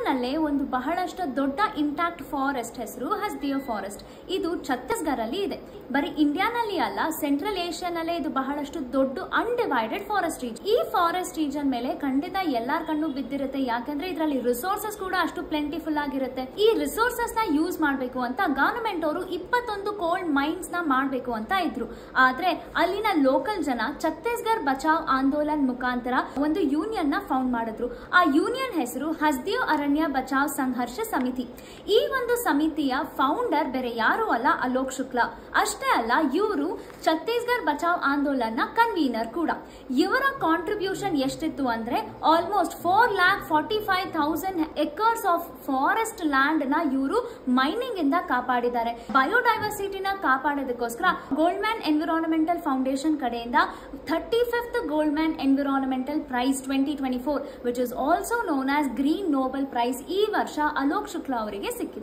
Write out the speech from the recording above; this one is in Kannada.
ಇಂಡಿಯಾನಲ್ಲೇ ಒಂದು ಬಹಳಷ್ಟು ದೊಡ್ಡ ಇಂಟ್ಯಾಕ್ಟ್ ಫಾರೆಸ್ಟ್ ಹೆಸರು ಹಸ್ದಿಯೋ ಫಾರೆಸ್ಟ್. ಇದು ಛತ್ತೀಸ್ಗಢ ಅಲ್ಲಿ ಇದೆ. ಬರೀ ಇಂಡಿಯಾನಲ್ಲಿ ಅಲ್ಲ, ಸೆಂಟ್ರಲ್ ಏಷ್ಯಾನಲ್ಲೇ ಇದು ಬಹಳಷ್ಟು ದೊಡ್ಡ ಅನ್ಡಿವೈಡೆಡ್ ಫಾರೆಸ್ಟ್ ರೀಜನ್. ಈ ಫಾರೆಸ್ಟ್ ರೀಜನ್ ಮೇಲೆ ಖಂಡಿತ ಎಲ್ಲಾರ ಕಣ್ಣು ಬಿದ್ದಿರುತ್ತೆ, ಯಾಕಂದ್ರೆ ಇದರಲ್ಲಿ ರಿಸೋರ್ಸಸ್ ಕೂಡ ಅಷ್ಟು ಪ್ಲೆಂಟಿಫುಲ್ ಆಗಿರುತ್ತೆ. ಈ ರಿಸೋರ್ಸಸ್ ನ ಯೂಸ್ ಮಾಡಬೇಕು ಅಂತ ಗವರ್ನಮೆಂಟ್ ಅವರು 21 ಕೋಲ್ಡ್ ಮೈನ್ಸ್ ನ ಮಾಡಬೇಕು ಅಂತ ಇದ್ರು. ಆದ್ರೆ ಅಲ್ಲಿನ ಲೋಕಲ್ ಜನ ಛತ್ತೀಸ್ಗಢ ಬಚಾವ್ ಆಂದೋಲನ್ ಮುಖಾಂತರ ಒಂದು ಯೂನಿಯನ್ ನ ಫೌಂಡ್ ಮಾಡಿದ್ರು. ಆ ಯೂನಿಯನ್ ಹೆಸರು ಹಸ್ದಿಯೋ ಅರಣ್ಯ ಬಚಾವ್ ಸಂಘರ್ಷ ಸಮಿತಿ. ಈ ಒಂದು ಸಮಿತಿಯ ಫೌಂಡರ್ ಬೇರೆ ಯಾರು ಅಲ್ಲ, ಅಲೋಕ್ ಶುಕ್ಲಾ. ಅಷ್ಟೇ ಅಲ್ಲ, ಇವರು ಛತ್ತೀಸ್ಗಢ ಬಚಾವ್ ಆಂದೋಲನ್ ನ ಕನ್ವೀನರ್ ಕೂಡ. ಇವರ ಕಾಂಟ್ರಿಬ್ಯೂಷನ್ ಎಷ್ಟಿತ್ತು ಅಂದ್ರೆ almost 4,45,000 acres of forest land ನ ಇವರು ಮೈನಿಂಗ್ ಇಂದ ಕಾಪಾಡಿದ್ದಾರೆ. ಬಯೋಡೈವರ್ಸಿಟಿನ ಕಾಪಾಡೋದಕ್ಕೋಸ್ಕರ ಗೋಲ್ಡ್ಮ್ಯಾನ್ ಎನ್ವಿರಾನ್ಮೆಂಟಲ್ ಫೌಂಡೇಶನ್ ಕಡೆಯಿಂದ 35th Goldman environmental prize 2024 which is also known as green Nobel prize ಈ ವರ್ಷ ಅಲೋಕ್ ಶುಕ್ಲಾ ಅವರಿಗೆ ಸಿಕ್ಕಿದೆ.